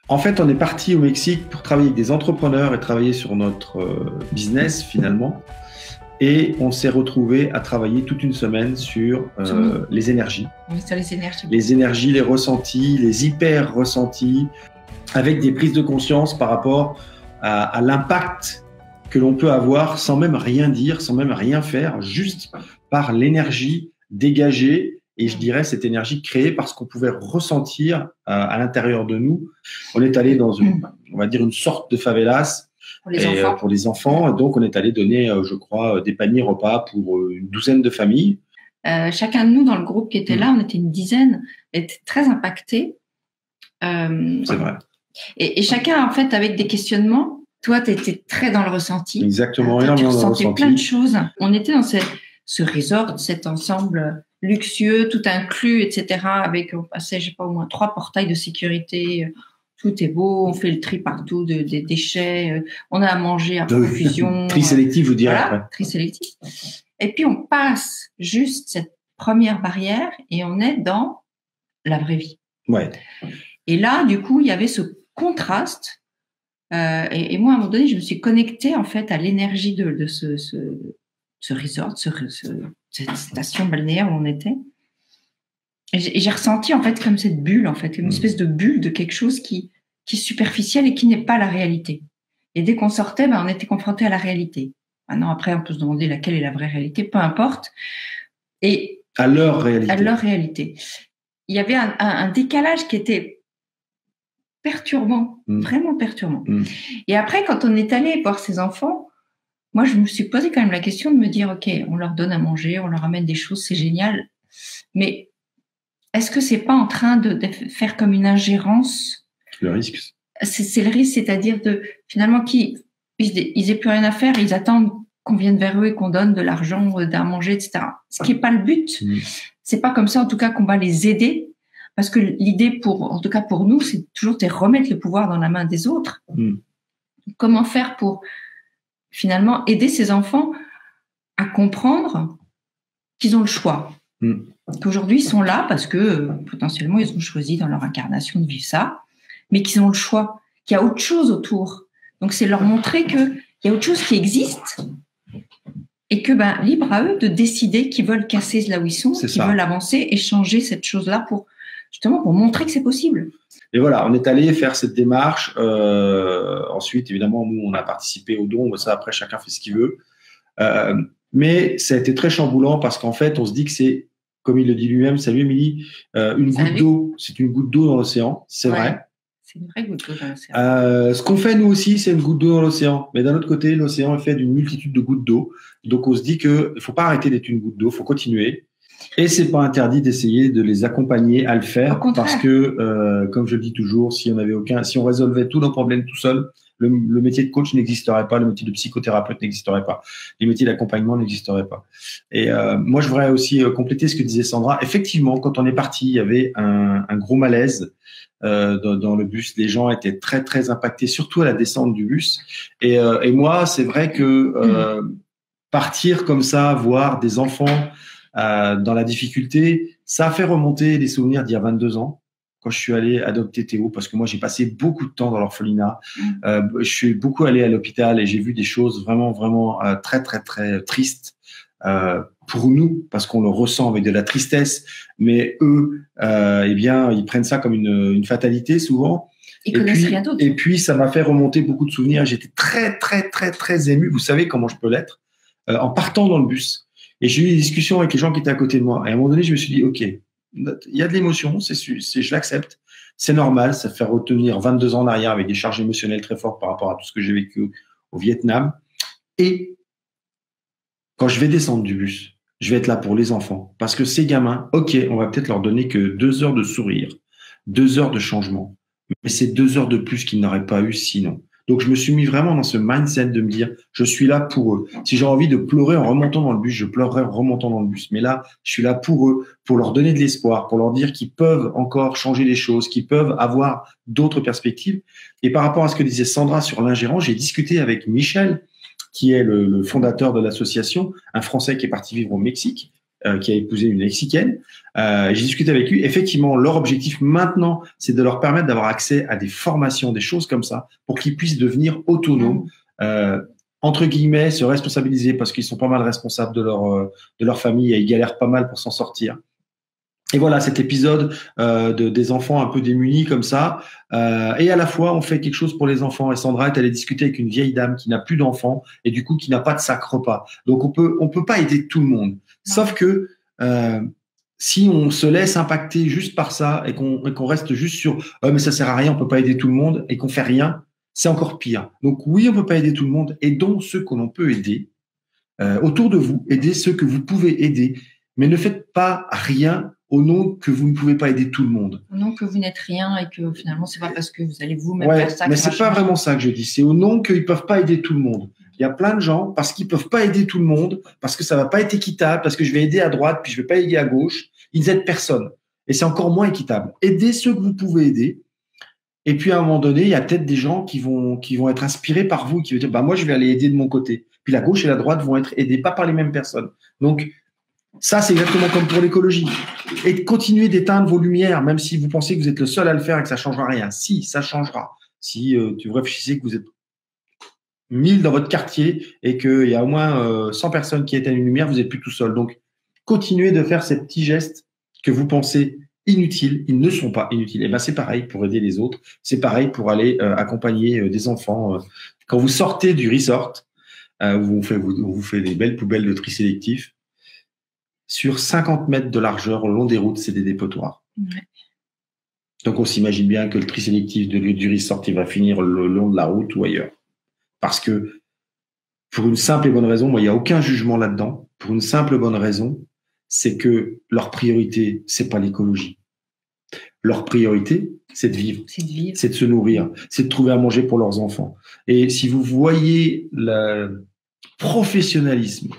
En fait, on est parti au Mexique pour travailler avec des entrepreneurs et travailler sur notre business finalement. Et on s'est retrouvé à travailler toute une semaine sur les énergies. Oui, sur les énergies. Les énergies, les ressentis, les hyper ressentis, avec des prises de conscience par rapport à l'impact que l'on peut avoir sans même rien dire, sans même rien faire, juste par l'énergie dégagée et je dirais cette énergie créée par ce qu'on pouvait ressentir à l'intérieur de nous. On est allé dans on va dire une sorte de favelas pour les enfants. Donc, on est allé donner, je crois, des paniers repas pour une douzaine de familles. Chacun de nous dans le groupe qui était là, on était une dizaine, était très impactés. C'est vrai. Et chacun, en fait, avec des questionnements. Toi, tu étais très dans le ressenti. Exactement, tu ressentais plein de choses. On était dans ce resort, cet ensemble luxueux, tout inclus, etc. Avec, on passait, je sais pas, au moins 3 portails de sécurité. Tout est beau, on fait le tri partout des déchets. On a à manger à profusion. Tri sélectif, vous direz. Voilà, tri sélectif. Et puis, on passe juste cette première barrière et on est dans la vraie vie. Ouais. Et là, du coup, il y avait ce contraste. Et moi, à un moment donné, je me suis connectée en fait à l'énergie de ce resort, cette station balnéaire où on était. Et j'ai ressenti en fait comme cette bulle, en fait, une espèce de bulle de quelque chose qui est superficiel et qui n'est pas la réalité. Et dès qu'on sortait, on était confronté à la réalité. Maintenant, après, on peut se demander laquelle est la vraie réalité, peu importe. Et à leur réalité. À leur réalité. Il y avait un décalage qui était perturbant, vraiment perturbant. Et après, quand on est allé voir ces enfants, moi, je me suis posé quand même la question de me dire, OK, on leur donne à manger, on leur amène des choses, c'est génial. Mais est-ce que c'est pas en train de faire comme une ingérence? Le risque. C'est le risque, c'est-à-dire finalement, ils aient plus rien à faire, ils attendent qu'on vienne vers eux et qu'on donne de l'argent, à manger, etc. Ce qui est pas le but. C'est pas comme ça, en tout cas, qu'on va les aider. Parce que l'idée, en tout cas pour nous, c'est toujours de remettre le pouvoir dans la main des autres. Comment faire pour finalement aider ces enfants à comprendre qu'ils ont le choix, qu'aujourd'hui ils sont là parce que potentiellement ils ont choisi dans leur incarnation de vivre ça, mais qu'ils ont le choix, qu'il y a autre chose autour. Donc c'est leur montrer qu'il y a autre chose qui existe et que libre à eux de décider qu'ils veulent casser là où ils sont, qu'ils veulent avancer et changer cette chose-là justement pour montrer que c'est possible. Et voilà, on est allé faire cette démarche. Ensuite, évidemment, nous, on a participé au don. Ça, après, chacun fait ce qu'il veut. Mais ça a été très chamboulant parce qu'en fait, on se dit que c'est, comme il le dit lui-même, salut Émilie, une goutte d'eau. C'est une goutte d'eau dans l'océan, c'est vrai. C'est une vraie goutte d'eau dans l'océan. Ce qu'on fait, nous aussi, c'est une goutte d'eau dans l'océan. Mais d'un autre côté, l'océan est fait d'une multitude de gouttes d'eau. Donc, on se dit qu'il ne faut pas arrêter d'être une goutte d'eau, il faut continuer. Et c'est pas interdit d'essayer de les accompagner à le faire parce que, comme je le dis toujours, si on résolvait tous nos problèmes tout seul, le métier de coach n'existerait pas, le métier de psychothérapeute n'existerait pas, les métiers d'accompagnement n'existeraient pas. Et moi, je voudrais aussi compléter ce que disait Sandra. Effectivement, quand on est parti, il y avait un gros malaise dans le bus. Les gens étaient très très impactés, surtout à la descente du bus. Et moi, c'est vrai que partir comme ça, voir des enfants dans la difficulté, ça a fait remonter des souvenirs d'il y a 22 ans, quand je suis allé adopter Théo, parce que moi, j'ai passé beaucoup de temps dans l'orphelinat. Je suis beaucoup allé à l'hôpital et j'ai vu des choses vraiment, vraiment très, très, très tristes pour nous, parce qu'on le ressent avec de la tristesse. Mais eux, eh bien, ils prennent ça comme une fatalité souvent. Ils connaissent rien d'autre. Et puis, ça m'a fait remonter beaucoup de souvenirs. J'étais très, très, très, très ému. Vous savez comment je peux l'être en partant dans le bus. Et j'ai eu des discussions avec les gens qui étaient à côté de moi. Et à un moment donné, je me suis dit, OK, il y a de l'émotion, je l'accepte. C'est normal, ça fait retenir 22 ans en arrière avec des charges émotionnelles très fortes par rapport à tout ce que j'ai vécu au Vietnam. Et quand je vais descendre du bus, je vais être là pour les enfants. Parce que ces gamins, OK, on va peut-être leur donner que 2 heures de sourire, 2 heures de changement. Mais c'est 2 heures de plus qu'ils n'auraient pas eu sinon. Donc, je me suis mis vraiment dans ce mindset de me dire, je suis là pour eux. Si j'ai envie de pleurer en remontant dans le bus, je pleurerai en remontant dans le bus. Mais là, je suis là pour eux, pour leur donner de l'espoir, pour leur dire qu'ils peuvent encore changer les choses, qu'ils peuvent avoir d'autres perspectives. Et par rapport à ce que disait Sandra sur l'ingérence, j'ai discuté avec Michel, qui est le fondateur de l'association, un Français qui est parti vivre au Mexique, qui a épousé une Mexicaine. J'ai discuté avec lui. Effectivement, leur objectif maintenant, c'est de leur permettre d'avoir accès à des formations, des choses comme ça, pour qu'ils puissent devenir autonomes, entre guillemets, se responsabiliser parce qu'ils sont pas mal responsables de leur famille et ils galèrent pas mal pour s'en sortir. Et voilà, cet épisode des enfants un peu démunis comme ça. Et à la fois, on fait quelque chose pour les enfants. Et Sandra est allée discuter avec une vieille dame qui n'a plus d'enfants et du coup qui n'a pas de sac repas. Donc on peut pas aider tout le monde. Sauf que si on se laisse impacter juste par ça et qu'on reste juste sur mais ça sert à rien, on peut pas aider tout le monde et qu'on fait rien, c'est encore pire. Donc oui, on peut pas aider tout le monde. Aidons ceux que l'on peut aider autour de vous. Aidez ceux que vous pouvez aider, mais ne faites pas rien au nom que vous ne pouvez pas aider tout le monde. Au nom que vous n'êtes rien et que finalement, c'est pas parce que vous allez vous-même ouais, faire ça. Mais c'est pas vraiment ça que je dis. C'est au nom qu'ils peuvent pas aider tout le monde. Il y a plein de gens, parce qu'ils peuvent pas aider tout le monde, parce que ça va pas être équitable, parce que je vais aider à droite, puis je vais pas aider à gauche, ils aident personne. Et c'est encore moins équitable. Aidez ceux que vous pouvez aider. Et puis, à un moment donné, il y a peut-être des gens qui vont être inspirés par vous, qui vont dire, moi, je vais aller aider de mon côté. Puis la gauche et la droite vont être aidés, pas par les mêmes personnes. Donc, ça, c'est exactement comme pour l'écologie. Et continuez d'éteindre vos lumières, même si vous pensez que vous êtes le seul à le faire et que ça changera rien. Si, ça changera. Si tu réfléchissez que vous êtes 1000 dans votre quartier et qu'il y a au moins 100 personnes qui éteignent une lumière, vous n'êtes plus tout seul. Donc, continuez de faire ces petits gestes que vous pensez inutiles. Ils ne sont pas inutiles. Et ben, c'est pareil pour aider les autres. C'est pareil pour aller accompagner des enfants. Quand vous sortez du resort, où on vous fait des belles poubelles de tri sélectif, sur 50 mètres de largeur, au long des routes, c'est des dépotoirs. Ouais. Donc, on s'imagine bien que le tri sélectif du resort, il va finir le long de la route ou ailleurs. Parce que, pour une simple et bonne raison, moi, il n'y a aucun jugement là-dedans. Pour une simple et bonne raison, c'est que leur priorité, c'est pas l'écologie. Leur priorité, c'est de vivre. C'est de se nourrir. C'est de trouver à manger pour leurs enfants. Et si vous voyez le professionnalisme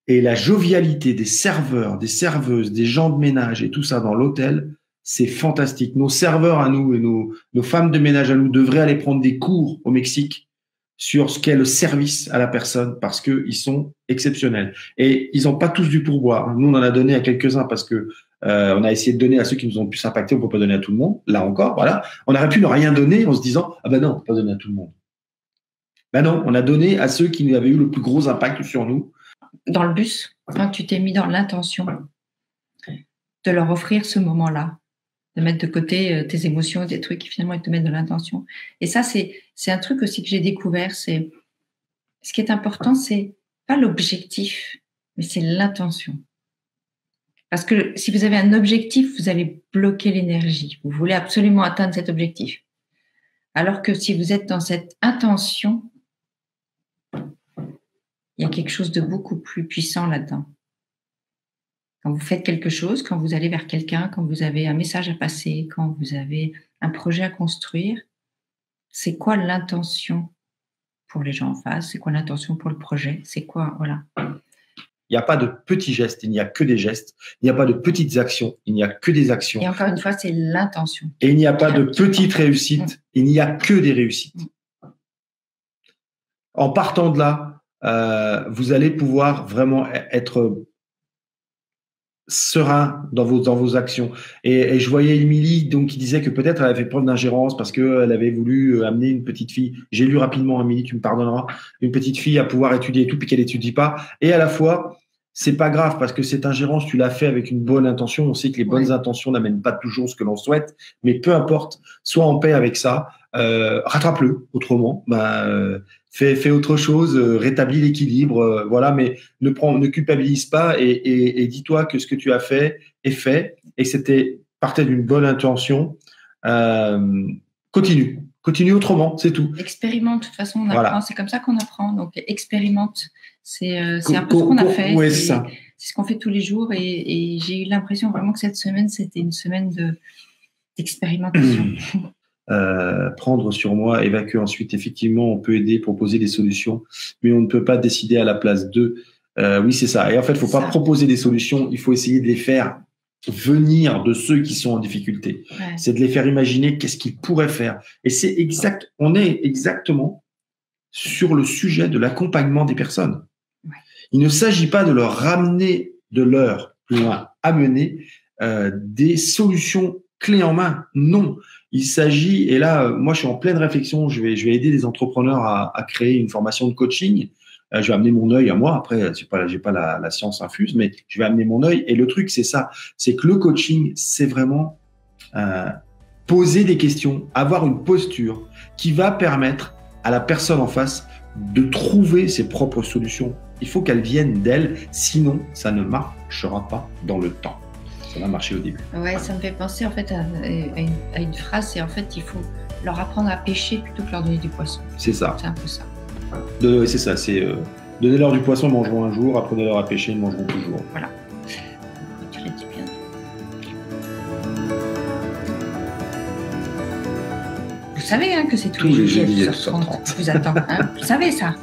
et la jovialité des serveurs, des serveuses, des gens de ménage et tout ça dans l'hôtel, c'est fantastique. Nos serveurs à nous et nos femmes de ménage à nous devraient aller prendre des cours au Mexique sur ce qu'est le service à la personne parce que ils sont exceptionnels. Et ils n'ont pas tous du pourboire. Nous, on en a donné à quelques-uns parce que on a essayé de donner à ceux qui nous ont plus impacté. On peut pas donner à tout le monde. Là encore, voilà. On aurait pu ne rien donner en se disant ah ben non, on peut pas donner à tout le monde. Ben non, on a donné à ceux qui avaient eu le plus gros impact sur nous. Dans le bus, quand tu t'es mis dans l'intention de leur offrir ce moment-là, de mettre de côté tes émotions, des trucs qui finalement te mettent de l'intention. Et ça, c'est un truc aussi que j'ai découvert. C'est ce qui est important, c'est pas l'objectif, mais c'est l'intention. Parce que si vous avez un objectif, vous allez bloquer l'énergie. Vous voulez absolument atteindre cet objectif. Alors que si vous êtes dans cette intention, il y a quelque chose de beaucoup plus puissant là-dedans. Quand vous faites quelque chose, quand vous allez vers quelqu'un, quand vous avez un message à passer, quand vous avez un projet à construire, c'est quoi l'intention pour les gens en face? C'est quoi l'intention pour le projet? C'est quoi, voilà. Il n'y a pas de petits gestes, il n'y a que des gestes. Il n'y a pas de petites actions, il n'y a que des actions. Et encore une fois, c'est l'intention. Et il n'y a pas de petites réussites, il n'y a que des réussites. En partant de là, vous allez pouvoir vraiment être serein dans vos actions. Et je voyais Émilie donc qui disait que peut-être elle avait fait preuve d'ingérence parce que elle avait voulu amener une petite fille. J'ai lu rapidement, Émilie, tu me pardonneras, une petite fille à pouvoir étudier et tout, puis qu'elle étudie pas. Et à la fois, c'est pas grave parce que cette ingérence, tu l'as fait avec une bonne intention. On sait que les bonnes intentions n'amènent pas toujours ce que l'on souhaite, mais peu importe, sois en paix avec ça. Rattrape-le autrement. Fais autre chose, rétablis l'équilibre, voilà, mais ne culpabilise pas et dis-toi que ce que tu as fait est fait et que partait d'une bonne intention. Continue autrement, c'est tout. Expérimente, de toute façon, on apprend, voilà. C'est comme ça qu'on apprend. Donc, expérimente, c'est un peu ce qu'on a fait. Ouais, c'est ce qu'on fait tous les jours et j'ai eu l'impression vraiment que cette semaine, c'était une semaine d'expérimentation. Prendre sur moi, évacuer ensuite. Effectivement, on peut aider, proposer des solutions, mais on ne peut pas décider à la place d'eux. Oui, c'est ça. Et en fait, il ne faut pas proposer des solutions, il faut essayer de les faire venir de ceux qui sont en difficulté. Ouais. C'est de les faire imaginer qu'est-ce qu'ils pourraient faire. Et on est exactement sur le sujet de l'accompagnement des personnes. Ouais. Il ne s'agit pas de leur ramener de leur plus loin amener des solutions clés en main. Non, il s'agit, et là, moi, je suis en pleine réflexion. Je vais aider les entrepreneurs à créer une formation de coaching. Je vais amener mon œil à moi. Après, j'ai pas la science infuse, mais je vais amener mon œil. Et le truc, c'est ça, c'est que le coaching, c'est vraiment poser des questions, avoir une posture qui va permettre à la personne en face de trouver ses propres solutions. Il faut qu'elles viennent d'elle, sinon ça ne marchera pas dans le temps. Ça va marcher au début. Ouais, ça me fait penser en fait à une phrase, c'est en fait il faut leur apprendre à pêcher plutôt que leur donner du poisson. C'est ça. C'est un peu ça. C'est ça, c'est donnez-leur du poisson, ils mangeront un jour, apprenez-leur à pêcher, ils mangeront toujours. Voilà. Tu l'as dit bien. Vous savez que c'est tous les jeudis à 7h30 vous attend. Vous savez ça.